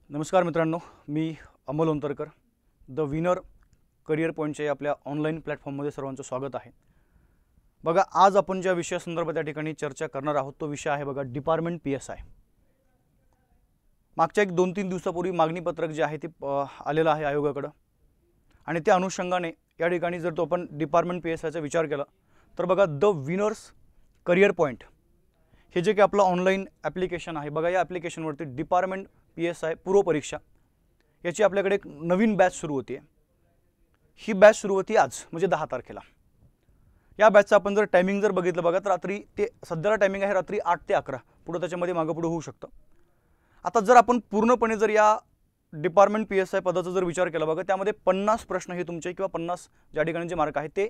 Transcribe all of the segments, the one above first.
नमस्कार मित्रांनो, मी Amol ओंतरकर the winner career पॉईंटच्या आपल्या ऑनलाईन प्लॅटफॉर्ममध्ये सर्वांचं स्वागत आहे। बघा, आज आपण ज्या विषयासंदर्भात या ठिकाणी चर्चा करणार आहोत तो विषय आहे बघा डिपार्टमेंट PSI। मागच्या एक 2-3 दिवसापूर्वी मागणी पत्रक जे आहे ते आलेलं आहे आयोगाकडे आणि त्या अनुषंगाने या ठिकाणी जर तो आपण डिपार्टमेंट PSIचा विचार केला तर बघा द विनर्स करियर पॉईंट हे जे की आपलं ऑनलाईन ॲप्लिकेशन आहे बघा, या ॲप्लिकेशनवरती डिपार्टमेंट PSI पूर्व परीक्षा याची आपल्याकडे एक नवीन बॅच सुरू होती आहे। ही बॅच सुरू होती आज म्हणजे 10 तारखेला। या बॅचचा आपण जर टायमिंग जर बघितलं बघा तर रात्री ते सध्याला टायमिंग आहे रात्री 8 ते 11, पुढे त्याच्यामध्ये मागे पुढे होऊ शकतं। आता जर आपण पूर्णपणे जर या डिपार्टमेंट PSI पदाचा जर विचार केला बघा, त्यामध्ये 50 प्रश्न हे तुमचे किंवा 50 ज्या ठिकाणी जे मार्क आहेत ते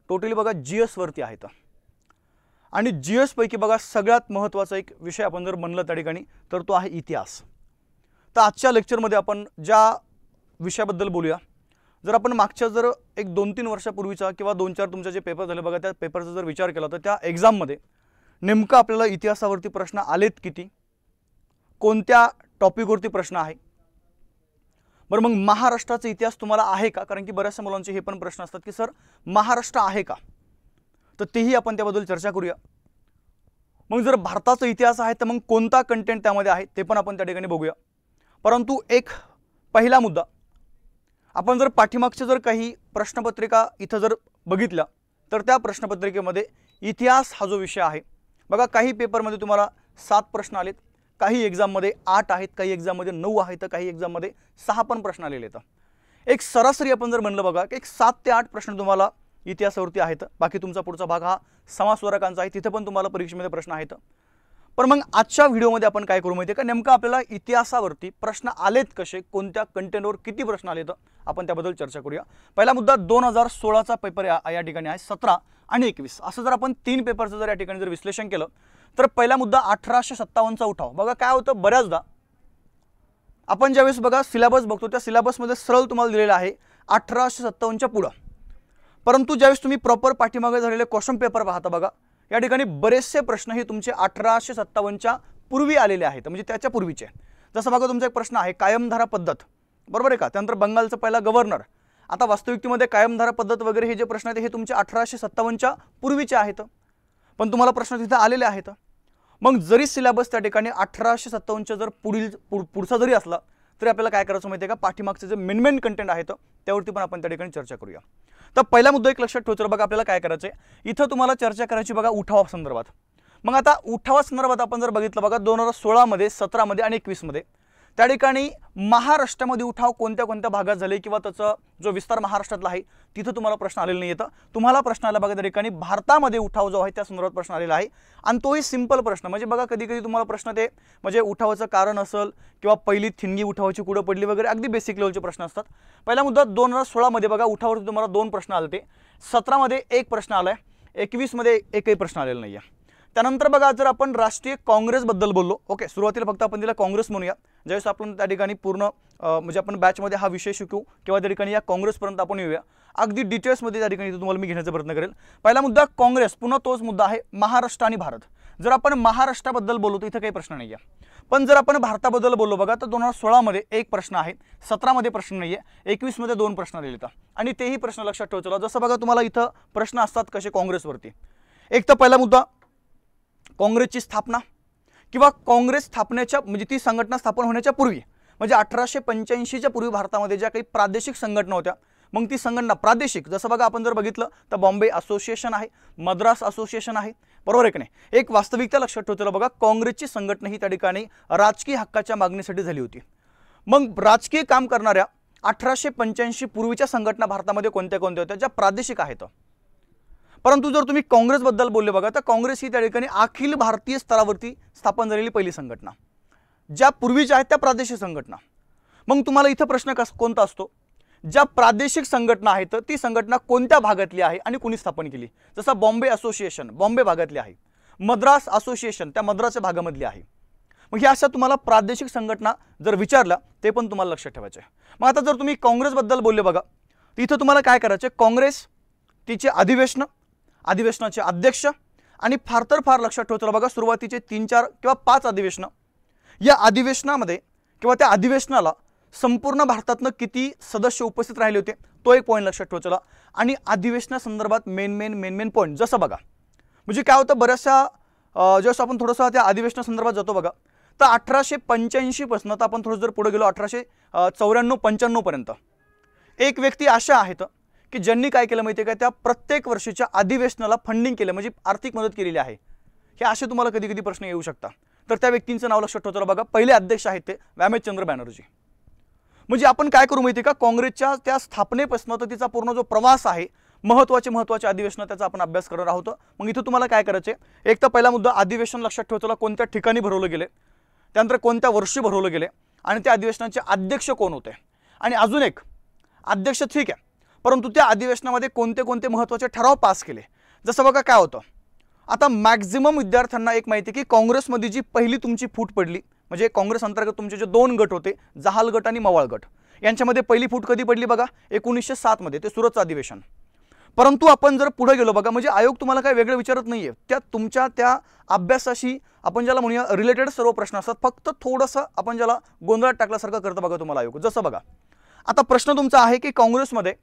टोटली बघा GS वरती आहेत आणि GS पैकी बघा सगळ्यात महत्त्वाचा एक विषय आपण जर म्हणलं त्या ठिकाणी तर तो आहे इतिहास। तर आजच्या लेक्चरमध्ये आपण ज्या विषयाबद्दल बोलूया, जर आपण मागच्या जर एक 2-3 वर्षापूर्वीचा किंवा 2-4 तुमचे जे पेपर झाले बघा त्या पेपरचा जर विचार केला तर त्या एग्जाममध्ये नेमकं आपल्याला इतिहासावरती प्रश्न आलेत किती, कोणत्या टॉपिकवरती प्रश्न आहे, बरं मग महाराष्ट्राचा इतिहास तुम्हाला आहे का, कारण की बऱ्याचशा मुलांचे हे पण प्रश्न असतात की सर महाराष्ट्र आहे का, तर तेही आपण त्याबद्दल चर्चा करूया। मग जर भारताचा इतिहास आहे तर मग कोणता कंटेंट त्यामध्ये आहे ते पण आपण त्या ठिकाणी बघूया। परंतु एक पहिला मुद्दा, आपण जर पाठीमागच्या जर काही प्रश्नपत्रिका इथं जर बघितल्या तर त्या प्रश्नपत्रिकेमध्ये इतिहास हा जो विषय आहे बघा, काही पेपरमध्ये तुम्हाला 7 प्रश्न आलेत, काही एग्जाममध्ये 8 आहेत, काही एग्जाममध्ये 9 आहेत, तर काही एग्जाममध्ये 6 पण प्रश्न आलेले आहेत। एक सरासरी आपण जर म्हणलं बघा की एक 7 ते 8 प्रश्न तुम्हाला इतिहासावरती आहेत। बाकी तुमचा पुढचा भाग हा समाजसुधारकांचा आहे, तिथे पण तुम्हाला परीक्षेमध्ये प्रश्न आहेत। पण मग आजच्या व्हिडिओमध्ये आपण काय करू माहिती आहे का, नेमकं आपल्याला इतिहासावरती प्रश्न आलेत कसे, कोणत्या कंटेंटवर किती प्रश्न आलेत आपण त्याबद्दल चर्चा करूया। पहिला मुद्दा 2016चा पेपर या ठिकाणी आहे, 17 आणि 21 असं जर आपण 3 पेपरचं जर या ठिकाणी जर विश्लेषण केलं तर पहिला मुद्दा 1857चा उठाव। बघा काय होतं, बऱ्याचदा आपण ज्यावेळेस बघा सिलेबस बघतो त्या सिलेबसमध्ये सरळ तुम्हाला दिलेलं आहे 1857च्या पुढं, परंतु ज्यावेळेस तुम्ही प्रॉपर पाठीमागे झालेले क्वेश्चन पेपर पाहता बघा, या ठिकाणी बरेचसे प्रश्न हे तुमचे 1857च्या पूर्वी आलेले आहेत, म्हणजे त्याच्या पूर्वीचे। जसं बघा तुमचा एक प्रश्न आहे कायमधारा पद्धत, बरोबर आहे का, त्यानंतर बंगालचा पहिला गव्हर्नर। आता वास्तविकतेमध्ये कायमधारा पद्धत वगैरे हे जे प्रश्न आहेत हे तुमचे 1857च्या पूर्वीचे आहेत, पण तुम्हाला प्रश्न तिथे आलेले आहेत। मग जरी सिलेबस त्या ठिकाणी 1857च्या जर पुढचा जरी असला तरी आपल्याला काय करायचं माहिती आहे का, पाठीमागचे जे मेन कंटेंट आहेत त्यावरती पण आपण त्या ठिकाणी चर्चा करूया। तर पहिला मुद्दा एक लक्षात ठेवायचा बघा, आपल्याला काय करायचं आहे इथं तुम्हाला चर्चा करायची बघा उठावासंदर्भात। मग आता उठावासंदर्भात आपण जर बघितलं बघा 2016 मध्ये, 17 मध्ये आणि 21 मध्ये त्या ठिकाणी महाराष्ट्रामध्ये उठाव कोणत्या कोणत्या भागात झाले किंवा त्याचा जो विस्तार महाराष्ट्रातला आहे तिथं तुम्हाला प्रश्न आलेला नाही येतं। तुम्हाला प्रश्न आला बघा त्या ठिकाणी भारतामध्ये उठाव जो आहे त्या संदर्भात प्रश्न आलेला आहे आणि तोही सिंपल प्रश्न, म्हणजे बघा कधी कधी तुम्हाला प्रश्न ते म्हणजे उठावाचं कारण असेल किंवा पहिली ठिणगी उठावाची कुठं पडली वगैरे अगदी बेसिक लेवलचे प्रश्न असतात। पहिला मुद्दा 2016 मध्ये बघा उठावावरती तुम्हाला 2 प्रश्न आले, 17 मध्ये 1 प्रश्न आलाय, 21 मध्ये एकही प्रश्न आलेला नाही आहे। त्यानंतर बघा जर आपण राष्ट्रीय काँग्रेसबद्दल बोललो, ओके सुरुवातीला फक्त आपण तिला काँग्रेस म्हणूया, ज्यावेळेस आपण त्या ठिकाणी पूर्ण म्हणजे आपण बॅचमध्ये हा विषय शिकू किंवा त्या ठिकाणी या काँग्रेसपर्यंत आपण येऊया, अगदी डिटेल्समध्ये त्या ठिकाणी तुम्हाला मी घेण्याचा प्रयत्न करेल। पहिला मुद्दा काँग्रेस, पुन्हा तोच मुद्दा आहे महाराष्ट्र आणि भारत। जर आपण महाराष्ट्राबद्दल बोलतो इथं काही प्रश्न नाही आहे, पण जर आपण भारताबद्दल बोललो बघा तर 2016 मध्ये 1 प्रश्न आहे, 17 मध्ये प्रश्न नाही आहे, 21 मध्ये 2 प्रश्न आलेले आहेत आणि तेही प्रश्न लक्षात ठेवायचे। जसं बघा तुम्हाला इथं प्रश्न असतात कसे काँग्रेसवरती, एक तर पहिला मुद्दा काँग्रेसची स्थापना किंवा काँग्रेस स्थापनेच्या म्हणजे ती संघटना स्थापन होण्याच्या पूर्वी म्हणजे 1885च्या पूर्वी भारतामध्ये ज्या काही प्रादेशिक संघटना होत्या, मग ती संघटना प्रादेशिक जसं बघा आपण जर बघितलं तर बॉम्बे असोसिएशन आहे, मद्रास असोसिएशन आहे, बरोबर आहे की नाही। एक वास्तविकता लक्षात ठेवतो बघा, काँग्रेसची संघटना ही त्या ठिकाणी राजकीय हक्काच्या मागणीसाठी झाली होती। मग राजकीय काम करणाऱ्या 1885 पूर्वीच्या संघटना भारतामध्ये कोणत्या कोणत्या होत्या, ज्या प्रादेशिक आहेत। परंतु जर तुम्ही काँग्रेसबद्दल बोलले बघा तर काँग्रेस ही त्या ठिकाणी अखिल भारतीय स्तरावरती स्थापन झालेली पहिली संघटना, ज्या पूर्वीच्या आहेत त्या प्रादेशिक संघटना। मग तुम्हाला इथं प्रश्न कोणता असतो, ज्या प्रादेशिक संघटना आहेत ती संघटना कोणत्या भागातली आहे आणि कोणी स्थापन केली। जसं बॉम्बे असोसिएशन बॉम्बे भागातली आहे, मद्रास असोसिएशन त्या मद्रासच्या भागामधली आहे। मग ह्या अशा तुम्हाला प्रादेशिक संघटना जर विचारल्या ते पण तुम्हाला लक्षात ठेवायचे। मग आता जर तुम्ही काँग्रेसबद्दल बोलले बघा तर इथं तुम्हाला काय करायचे, काँग्रेस तिचे अधिवेशनाचे अध्यक्ष आणि फार लक्षात ठेवतो बघा सुरुवातीचे 3-4 किंवा 5 अधिवेशन, या अधिवेशनामध्ये किंवा त्या अधिवेशनाला संपूर्ण भारतातनं किती सदस्य उपस्थित राहिले होते तो एक पॉईंट लक्षात ठेवायचा. आणि अधिवेशनासंदर्भात मेन पॉईंट जसं बघा, म्हणजे काय होतं बऱ्याचशा जसं आपण थोडंसं त्या अधिवेशनासंदर्भात जातो बघा, तर 1885 पासून आता आपण थोडं जर पुढे गेलो 1894-95 पर्यंत एक व्यक्ती अशा आहेत की ज्यांनी काय केलं माहिती आहे का, त्या प्रत्येक वर्षीच्या अधिवेशनाला फंडिंग केलं, म्हणजे आर्थिक मदत केलेली आहे. हे असे तुम्हाला कधी कधी प्रश्न येऊ शकतात. तर त्या व्यक्तींचं नाव लक्षात ठेवतो बघा. पहिले अध्यक्ष आहेत ते व्यामेशचंद्र बॅनर्जी. म्हणजे आपण काय करू माहिती आहे का, काँग्रेसच्या त्या स्थापनेपासून तर तिचा पूर्ण जो प्रवास आहे, महत्त्वाचे अधिवेशन त्याचा आपण अभ्यास करणार आहोत. मग इथं तुम्हाला काय करायचे, एक तर पहिला मुद्दा अधिवेशन लक्षात ठेवतो कोणत्या ठिकाणी भरवलं गेले, त्यानंतर कोणत्या वर्षी भरवलं गेले आणि त्या अधिवेशनाचे अध्यक्ष कोण होते. आणि अजून एक, अध्यक्ष ठीक आहे, परंतु त्या अधिवेशनामध्ये कोणते कोणते महत्त्वाचे ठराव पास केले. जसं बघा काय होतं, आता मॅक्झिमम विद्यार्थ्यांना एक माहिती की काँग्रेसमध्ये जी पहिली तुमची फूट पडली, म्हणजे काँग्रेस अंतर्गत तुमचे जे दोन गट होते, जहाल गट आणि मवाळ गट, यांच्यामध्ये पहिली फूट कधी पडली बघा, 1907 मध्ये, ते सुरतचं अधिवेशन. परंतु आपण जर पुढे गेलो बघा, म्हणजे आयोग तुम्हाला काय वेगळं विचारत नाहीये, त्या तुमच्या त्या अभ्यासाशी आपण ज्याला म्हणूया रिलेटेड सर्व प्रश्न असतात, फक्त थोडंसं आपण ज्याला गोंधळात टाकल्यासारखं करतं बघा तुम्हाला आयोग. जसं बघा आता प्रश्न तुमचा आहे की काँग्रेसमध्ये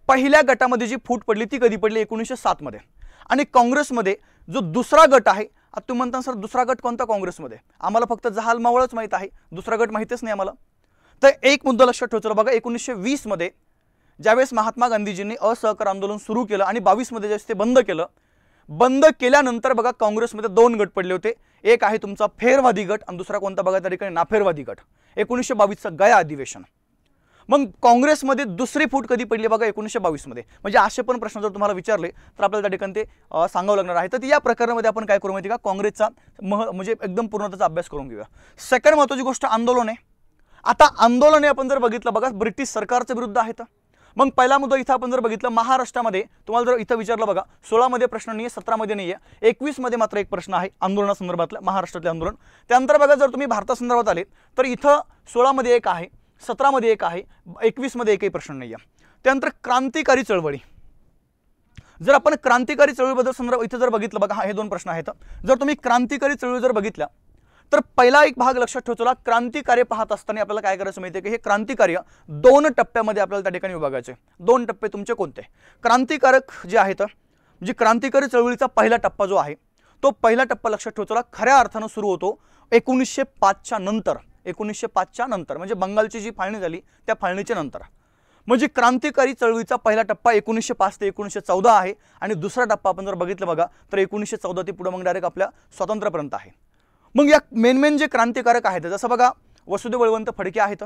पहिल्या गटामध्ये जी फूट पडली ती कधी पडली, 1907 मध्ये. आणि काँग्रेसमध्ये जो दुसरा गट आहे, आता तुम्ही म्हणता सर दुसरा गट कोणता काँग्रेसमध्ये, आम्हाला फक्त जहाल मावळच माहीत आहे, दुसरा गट माहितीच नाही आम्हाला. तर एक मुद्दा लक्षात ठेवायचा बघा, 1920 मध्ये ज्यावेळेस महात्मा गांधीजींनी असहकार आंदोलन सुरू केलं आणि 22 मध्ये ज्यावेळेस ते बंद केल्यानंतर बघा काँग्रेसमध्ये दोन गट पडले होते. एक आहे तुमचा फेरवादी गट आणि दुसरा कोणता बघा त्या ठिकाणी नाफेरवादी गट. 1922चं गया अधिवेशन. मग काँग्रेसमध्ये दुसरी फूट कधी पडली बघा, 1922 मध्ये. म्हणजे असे पण प्रश्न जर तुम्हाला विचारले तर आपल्याला त्या ठिकाणी ते सांगावं लागणार आहे. तर या प्रकरणामध्ये आपण काय करू माहिती का, काँग्रेसचा म्हणजे एकदम पूर्ण त्याचा अभ्यास करून घेऊया. सेकंड महत्त्वाची गोष्ट आंदोलन आहे. आता आंदोलने आपण जर बघितलं बघा, ब्रिटिश सरकारच्या विरुद्ध आहेत. मग पहिला मुद्दा इथं आपण जर बघितलं, महाराष्ट्रामध्ये तुम्हाला जर इथं विचारलं बघा, 16 मध्ये प्रश्न नाही आहे, 17 मध्ये नाही आहे, 21 मध्ये मात्र एक प्रश्न आहे आंदोलनासंदर्भातलं, महाराष्ट्रातले आंदोलन. त्यानंतर बघा जर तुम्ही भारतासंदर्भात आले तर इथं 16 मध्ये एक आहे, 17 मध्ये एक आहे, 21 मध्ये एकही प्रश्न नाही आहे. त्यानंतर क्रांतिकारी चळवळी, जर आपण क्रांतिकारी चळवळीबद्दल संदर्भ इथं जर बघितलं बघा, हे दोन प्रश्न आहेत. जर तुम्ही क्रांतिकारी चळवळी जर बघितल्या तर पहिला एक भाग लक्षात ठेवतो, क्रांतिकार्य पाहत असताना आपल्याला काय करायचं माहिती आहे की हे क्रांतिकार्य 2 टप्प्यामध्ये आपल्याला त्या ठिकाणी विभागायचे. 2 टप्पे तुमचे कोणते, क्रांतिकारक जे आहेत, म्हणजे क्रांतिकारी चळवळीचा पहिला टप्पा जो आहे तो पहिला टप्पा लक्षात ठेवतो खऱ्या अर्थानं सुरू होतो 1905च्या नंतर. 1905च्या नंतर म्हणजे बंगालची जी फाळणी झाली त्या फाळणीच्या नंतर. म्हणजे क्रांतिकारी चळवळीचा पहिला टप्पा 1905 ते 1914 आहे आणि दुसरा टप्पा आपण जर बघितलं बघा तर 1914 ते पुढे मग डायरेक्ट आपल्या स्वातंत्र्यापर्यंत आहे. मग या मेन जे क्रांतिकारक आहेत, जसं बघा वसुदेव बळवंत फडके आहेत,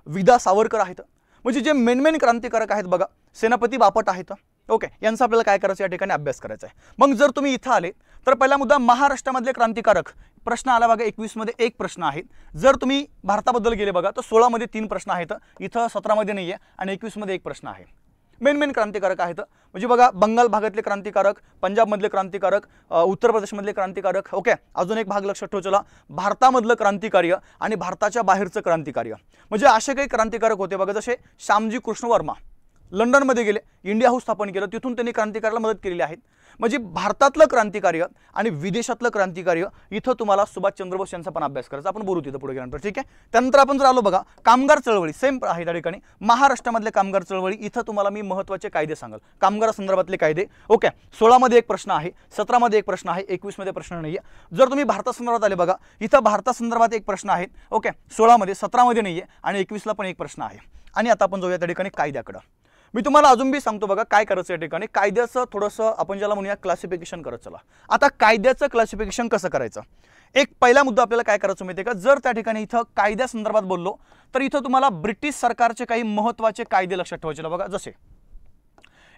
विदा सावरकर आहेत, म्हणजे जे मेन क्रांतिकारक आहेत बघा, सेनापती बापट आहेत. ओके, यांचा आपल्याला काय करायचं या ठिकाणी अभ्यास करायचा आहे. मग जर तुम्ही इथं आले तर पहिला मुद्दा महाराष्ट्रामधले क्रांतिकारक प्रश्न आला बघा, 21 मध्ये एक प्रश्न आहे. जर तुम्ही भारताबद्दल गेले बघा तर 16 मध्ये 3 प्रश्न आहेत, इथं 17 मध्ये नाही आहे आणि 21 मध्ये एक प्रश्न आहे. मेन क्रांतिकारक आहेत, म्हणजे बघा बंगाल भागातले क्रांतिकारक, पंजाबमधले क्रांतिकारक, उत्तर प्रदेशमधले क्रांतिकारक. ओके, अजून एक भाग लक्षात ठेवा, भारतामधलं क्रांतिकार्य आणि भारताच्या बाहेरचं क्रांतिकार्य. म्हणजे असे काही क्रांतिकारक होते बघा, जसे श्यामजी कृष्ण वर्मा लंडनमध्ये गेले, इंडिया हाऊस स्थापन केलं, तिथून त्यांनी क्रांतिकार्याला मदत केलेली आहे. म्हणजे भारतातलं क्रांतिकार्य आणि विदेशातलं क्रांतिकार्य इथं तुम्हाला सुभाषचंद्र बोस यांचा पण अभ्यास करायचा, आपण बोलू तिथं पुढे गेल्यानंतर. ठीक आहे, त्यानंतर आपण जर आलो बघा कामगार चळवळी, सेम आहे त्या ठिकाणी महाराष्ट्रामधले कामगार चळवळी. इथं तुम्हाला मी महत्त्वाचे कायदे सांगाल, कामगारासंदर्भातले कायदे. ओके, 16 मध्ये एक प्रश्न आहे, 17 मध्ये एक प्रश्न आहे, 21 मध्ये प्रश्न नाही आहे. जर तुम्ही भारतासंदर्भात आले बघा, इथं भारतासंदर्भात एक प्रश्न आहे. ओके, 16 मध्ये, 17 मध्ये नाही आहे आणि 21 ला पण एक प्रश्न आहे. आणि आता आपण जाऊया त्या ठिकाणी कायद्याकडं. मी तुम्हाला अजून बी सांगतो बघा काय करायचं या ठिकाणी, कायद्याचं थोडंसं आपण ज्याला म्हणूया क्लासिफिकेशन करत चला. आता कायद्याचं क्लासिफिकेशन कसं करायचं, एक पहिला मुद्दा आपल्याला काय करायचं माहिती आहे का, जर त्या ठिकाणी इथं कायद्यासंदर्भात बोललो तर इथं तुम्हाला ब्रिटिश सरकारचे काही महत्त्वाचे कायदे लक्षात ठेवायचे बघा. जसे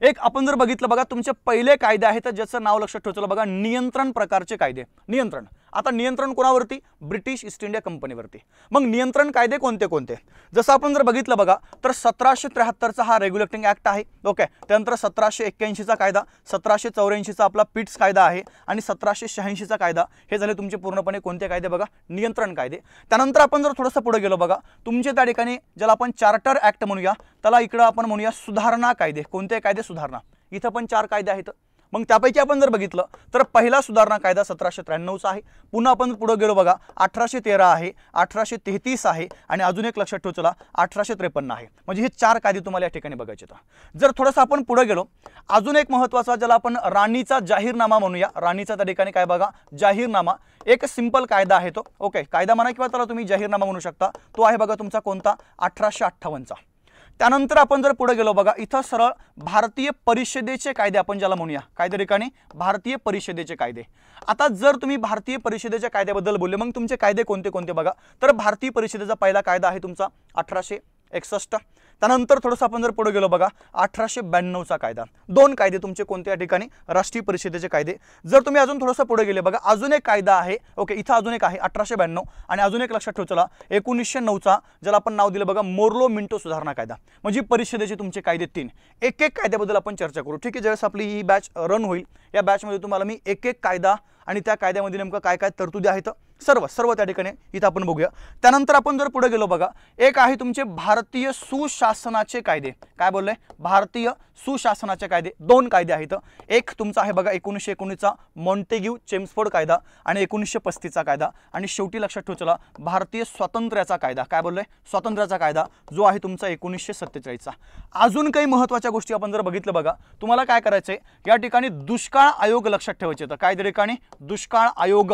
एक आपण जर बघितलं बघा, तुमचे पहिले कायदे आहेत ज्याचं नाव लक्षात ठेवायचं बघा, नियंत्रण प्रकारचे कायदे. नियंत्रण, आता नियंत्रण कोणावरती, ब्रिटिश ईस्ट इंडिया कंपनीवरती. मग नियंत्रण कायदे कोणते कोणते, जसं आपण जर बघितलं बघा तर 1773चा हा रेग्युलेटिंग ऍक्ट आहे. ओके, त्यानंतर 1781चा कायदा, 1784चा आपला पिट्स कायदा आहे आणि 1786चा कायदा. हे झाले तुमचे पूर्णपणे कोणते कायदे बघा, नियंत्रण कायदे. त्यानंतर आपण जर थोडंसं पुढे गेलो बघा, तुमचे त्या ठिकाणी ज्याला आपण चार्टर ऍक्ट म्हणूया, त्याला इकडं आपण म्हणूया सुधारणा कायदे. कोणते कायदे, सुधारणा. इथं पण 4 कायदे आहेत. मग त्यापैकी आपण जर बघितलं तर पहिला सुधारणा कायदा 1793चा आहे. पुन्हा आपण पुढे गेलो बघा 1813 आहे, 1833 आहे आणि अजून एक लक्षात ठेवा चला 1853 आहे. म्हणजे हे 4 कायदे तुम्हाला या ठिकाणी बघायचे आहेत. जर थोडंसं आपण पुढे गेलो अजून एक महत्त्वाचा ज्याला आपण राणीचा जाहीरनामा म्हणूया, राणीचा त्या ठिकाणी काय बघा जाहीरनामा, एक सिंपल कायदा आहे तो. ओके, कायदा म्हणा किंवा त्याला तुम्ही जाहीरनामा म्हणू शकता. तो आहे बघा तुमचा कोणता 1858चा. त्यानंतर आपण जर पुढे गेलो बघा इथं सरळ भारतीय परिषदेचे कायदे आपण ज्याला म्हणूया, काय त्या ठिकाणी भारतीय परिषदेचे कायदे. आता जर तुम्ही भारतीय परिषदेच्या कायद्याबद्दल बोलले मग तुमचे कायदे कोणते कोणते बघा, तर भारतीय परिषदेचा पहिला कायदा आहे तुमचा 1861. त्यानंतर थोडंसं आपण जर पुढे गेलो बघा 1892चा कायदा. 2 कायदे तुमचे कोणते या ठिकाणी राष्ट्रीय परिषदेचे कायदे. जर तुम्ही अजून थोडंसं पुढे गेले बघा अजून एक कायदा आहे. ओके, इथं अजून एक आहे 1892 आणि अजून एक लक्षात ठेवा चला 1909चा ज्याला आपण नाव दिलं बघा मोर्लो मिंटो सुधारणा कायदा. म्हणजे परिषदेचे तुमचे कायदे 3. एक एक कायद्याबद्दल आपण चर्चा करू. ठीक आहे, ज्यावेळेस आपली ही बॅच रन होईल या बॅचमध्ये तुम्हाला मी एक एक कायदा आणि त्या कायद्यामध्ये नेमकं काय काय तरतुदी आहेत सर्व त्या ठिकाणी इथं आपण बघूया. त्यानंतर आपण जर पुढे गेलो बघा एक आहे तुमचे भारतीय सुशासनाचे कायदे. काय बोलले, भारतीय सुशासनाचे कायदे. 2 कायदे आहेत. एक तुमचा आहे बघा 1919चा मॉन्टेग्यू चेम्सफोर्ड कायदा आणि 1935चा कायदा. आणि शेवटी लक्षात ठेवा चला भारतीय स्वातंत्र्याचा कायदा. काय बोलले, स्वातंत्र्याचा कायदा जो आहे तुमचा 1947चा. अजून काही महत्त्वाच्या गोष्टी आपण जर बघितलं बघा तुम्हाला काय करायचंय या ठिकाणी दुष्काळ आयोग लक्षात ठेवायचे. तर काय त्या ठिकाणी दुष्काळ आयोग.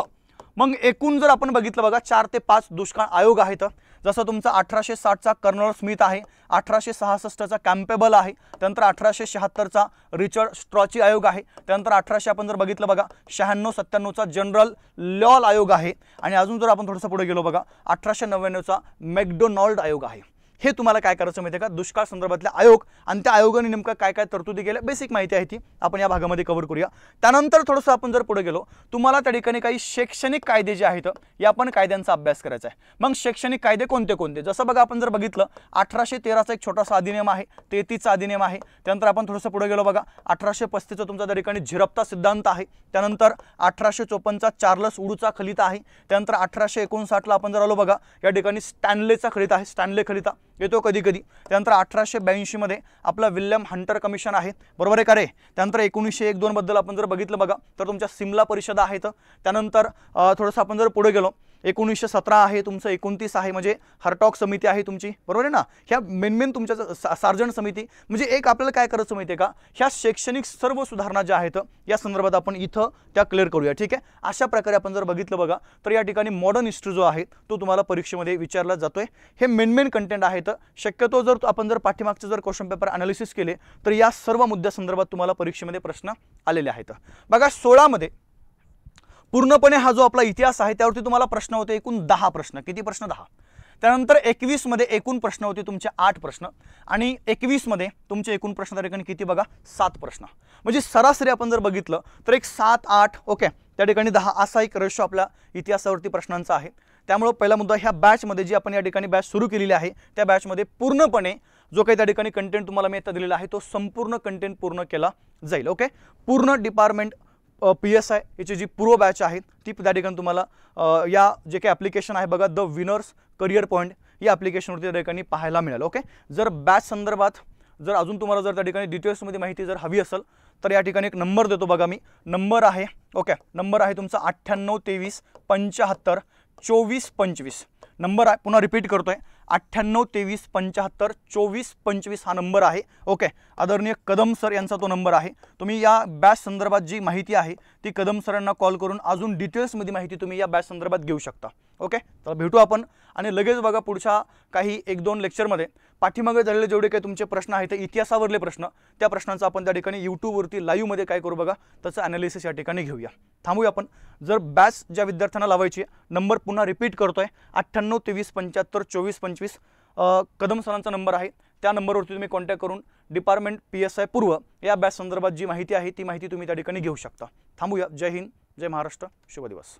मग एकूण जर आपण बघितलं बघा 4 ते 5 दुष्काळ आयोग आहेत. जसं तुमचा 1860चा कर्नल स्मिथ आहे, 1866चा कॅम्पेबल आहे, त्यानंतर 1876चा रिचर्ड स्ट्रॉची आयोग आहे, त्यानंतर 1800 आपण जर बघितलं बघा 96-97चा जनरल लॉल आयोग आहे आणि अजून जर आपण थोडंसं पुढे गेलो बघा 1899चा मॅकडोनाल्ड आयोग आहे. हे तुम्हाला काय करायचं माहिती आहे का, दुष्काळ संदर्भातले आयोग आणि त्या आयोगाने नेमकं काय काय तरतुदी केल्या बेसिक माहिती आहे ती आपण या भागामध्ये कव्हर करूया. त्यानंतर थोडंसं आपण जर पुढे गेलो तुम्हाला त्या ठिकाणी काही शैक्षणिक कायदे जे आहेत या पण कायद्यांचा अभ्यास करायचा आहे. मग शैक्षणिक कायदे कोणते कोणते, जसं बघा आपण जर बघितलं 1813चा एक छोटासा अधिनियम आहे, 33चा अधिनियम आहे. त्यानंतर आपण थोडंसं पुढे गेलो बघा 1835चा तुमचा त्या ठिकाणी झिरप्ता सिद्धांत आहे. त्यानंतर 1854चा चार्लस वुडचा खलिता आहे. त्यानंतर 1859ला आपण जर आलो बघा या ठिकाणी स्टॅनलेचा खलिता आहे, स्टॅनले खलिता येतो कधी कधी. त्यानंतर 1882 मध्ये आपला विल्यम हंटर कमिशन आहे, बरोबर आहे का रे. त्यानंतर 1901-2 बद्दल आपण जर बघितलं बघा तर तुमच्या सिमला परिषद आहेत. त्यानंतर थोडंसं आपण जर पुढे गेलो 1917 आहे तुमचं, 29 आहे म्हणजे हर्टॉग समिती आहे तुमची, बरोबर आहे ना. ह्या मेन तुमच्या सार्जंट समिती. म्हणजे एक आपल्याला काय करायचं माहिती आहे का, ह्या शैक्षणिक सर्व सुधारणा ज्या आहेत या संदर्भात आपण इथं त्या क्लिअर करूया. ठीक आहे, अशा प्रकारे आपण जर बघितलं बघा तर या ठिकाणी मॉडर्न हिस्ट्री जो आहे तो तुम्हाला परीक्षेमध्ये विचारला जातोय. हे मेन कंटेंट आहेत. शक्यतो जर आपण जर पाठीमागचे जर क्वेश्चन पेपर अनालिसिस केले तर या सर्व मुद्द्यासंदर्भात तुम्हाला परीक्षेमध्ये प्रश्न आलेले आहेत. बघा 16 मध्ये पूर्णपणे हा जो आपला इतिहास आहे त्यावरती तुम्हाला प्रश्न होते एकूण 10 प्रश्न. किती प्रश्न, 10. त्यानंतर 21 मध्ये एकूण प्रश्न होते तुमचे 8 प्रश्न आणि 21 मध्ये तुमचे एकूण प्रश्न त्या ठिकाणी किती बघा 7 प्रश्न. म्हणजे सरासरी आपण जर बघितलं तर एक 7-8 ओके त्या ठिकाणी 10 असा एक रेशो आपल्या इतिहासावरती प्रश्नांचा आहे. त्यामुळे पहिला मुद्दा ह्या बॅचमध्ये जी आपण या ठिकाणी बॅच सुरू केलेली आहे त्या बॅचमध्ये पूर्णपणे जो काही त्या ठिकाणी कंटेंट तुम्हाला मी आता दिलेला आहे तो संपूर्ण कंटेंट पूर्ण केला जाईल. ओके, पूर्ण डिपार्टमेंट PSI याची जी पूर्व बॅच आहे ती त्या ठिकाणी तुम्हाला या जे काही ॲप्लिकेशन आहे बघा द विनर्स करिअर पॉईंट या ॲप्लिकेशनवरती त्या ठिकाणी पाहायला मिळेल. ओके, जर बॅच संदर्भात जर अजून तुम्हाला जर त्या ठिकाणी डिटेल्समध्ये माहिती जर हवी असेल तर या ठिकाणी एक नंबर देतो बघा मी. नंबर आहे ओके, नंबर आहे तुमचा 9823 75 24 25. नंबर आहे, पुन्हा रिपीट करतोय 9823 75 24 25 हा नंबर आहे. ओके, आदरणीय कदम सर यांचा तो नंबर आहे. तुम्ही या बॅच संदर्भात जी माहिती आहे ती कदम सरांना कॉल करून अजून डिटेल्समध्ये माहिती तुम्ही या बॅच संदर्भात घेऊ शकता. ओके, तर भेटू आपण आणि लगेच बघा पुढच्या काही 1-2 लेक्चरमध्ये पाठीमागे झालेले जेवढे काही तुमचे प्रश्न आहेत इतिहासावरले प्रश्न त्या प्रश्नांचा आपण त्या ठिकाणी यूट्यूबवरती लाईव्हमध्ये काय करू बघा त्याचं ॲनालिसिस या ठिकाणी घेऊया. थांबूया आपण. जर बॅच ज्या विद्यार्थ्यांना लावायची नंबर पुन्हा रिपीट करतोय 9823 75 24 25 कदम सरांचा नंबर आहे. त्या नंबरवरती तुम्ही कॉन्टॅक्ट करून डिपार्टमेंट PSI पूर्व या बॅच संदर्भात जी माहिती आहे ती माहिती तुम्ही त्या ठिकाणी घेऊ शकता. थांबूया. जय हिंद, जय महाराष्ट्र, शुभ दिवस.